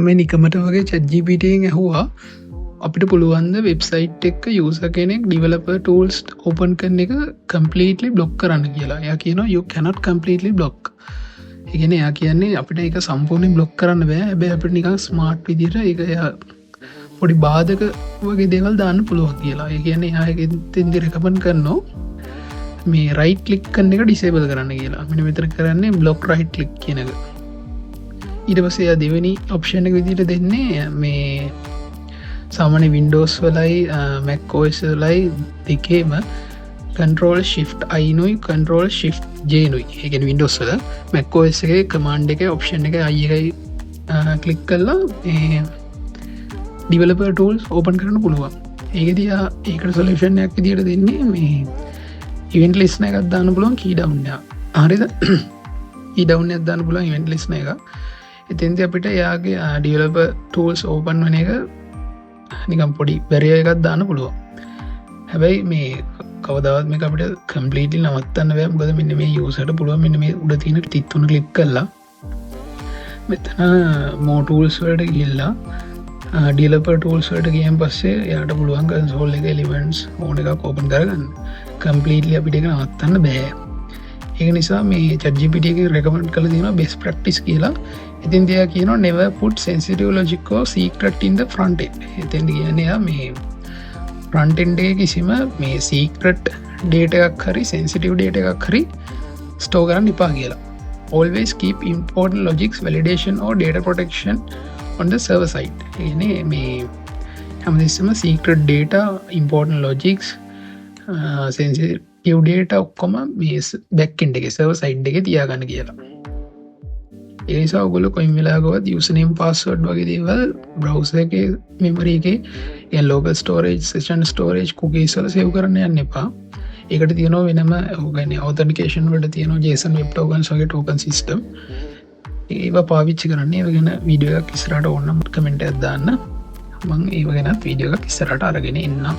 මේ නිකමට වගේ ChatGPT එකෙන් ඇහුවා අපිට පුළුවන් ද වෙබ්සයිට් එක යූසර් කෙනෙක් developer tools open කරන එක completely block කරන්න කියලා. එයා කියනවා you cannot completely block. ඒ කියන්නේ එයා කියන්නේ අපිට ඒක සම්පූර්ණයෙන් block කරන්න බෑ. හැබැයි අපිට නිකන් smart විදිහට ඒක එයා පොඩි බාධක වගේ දේවල් දාන්න පුළුවන් කියලා. ඒ කියන්නේ එයා ඒකෙන් recommend කරනවා මේ right click කරන එක disable කරන්න කියලා. මෙන්න මෙතන කරන්නේ block right click කියන එක. ඊට පස්සේ එයා දෙවෙනි option එක විදිහට දෙන්නේ මේ සාමාන්‍ය Windows වලයි Mac OS වලයි දෙකේම control shift I නුයි control shift J නුයි. ඒ කියන්නේ Windows වල Mac OS එකේ command එකේ option එකේ I එකයි click කරලා මේ developer tools open කරන්න පුළුවන්. ඒකදී ඒකට solution එකක් විදිහට දෙන්නේ මේ event list එකක් දාන්න පුළුවන් key down එක. හරිද? key down එකක් දාන්න පුළුවන් event list එක. එතෙන්දී අපිට එයාගේ developer tools open වෙන එක නිකම් පොඩි barrier එකක් දාන්න පුළුවන්. හැබැයි මේ කවදාවත් මේක අපිට completely නවත්තන්න බෑ. මොකද මෙන්න මේ user ට පුළුවන් මෙන්න මේ උඩ තියෙන tick තුන click කරලා මෙතන more tools වලට ගිහිල්ලා developer tools වලට ගියන් පස්සේ එයාට පුළුවන් console එකේ elements ඕන එකක් open කරගන්න. completely අපිට ඒක නවත්තන්න බෑ. ඒක නිසා මේ ChatGPT එකේ recommend කරලා තියෙනවා best practice කියලා. ඉතින් එයා කියනවා never put sensitive logic or secret in the front end. එතෙන් කියන්නේ එයා මේ front end එකේ කිසිම මේ secret data එකක් හරි sensitive data එකක් හරි store කරන්න එපා කියලා. always keep important logics validation or data protection on the server side. කියන්නේ මේ හැමතිස්සෙම secret data important logics sensitive data ඔක්කොම මේ back end එකේ server side එකේ තියාගන්න කියලා. ඒ නිසා ඔයගොල්ලෝ කොයින් වෙලාවකවත් username password වගේ දේවල් browser එකේ memory එකේ local storage session storage cookies වල save කරන්න යන්න එපා. ඒකට තියෙනවා වෙනම يعني authentication වලට තියෙනවා JSON web tokens වගේ token system. ඒවා පාවිච්චි කරන්න. ඒව ගැන වීඩියෝ එකක් ඉස්සරහට ඕනනම් කමෙන්ට් එකක් දාන්න. මම ඒව ගැනත් වීඩියෝ එකක් ඉස්සරහට අරගෙන එන්නම්.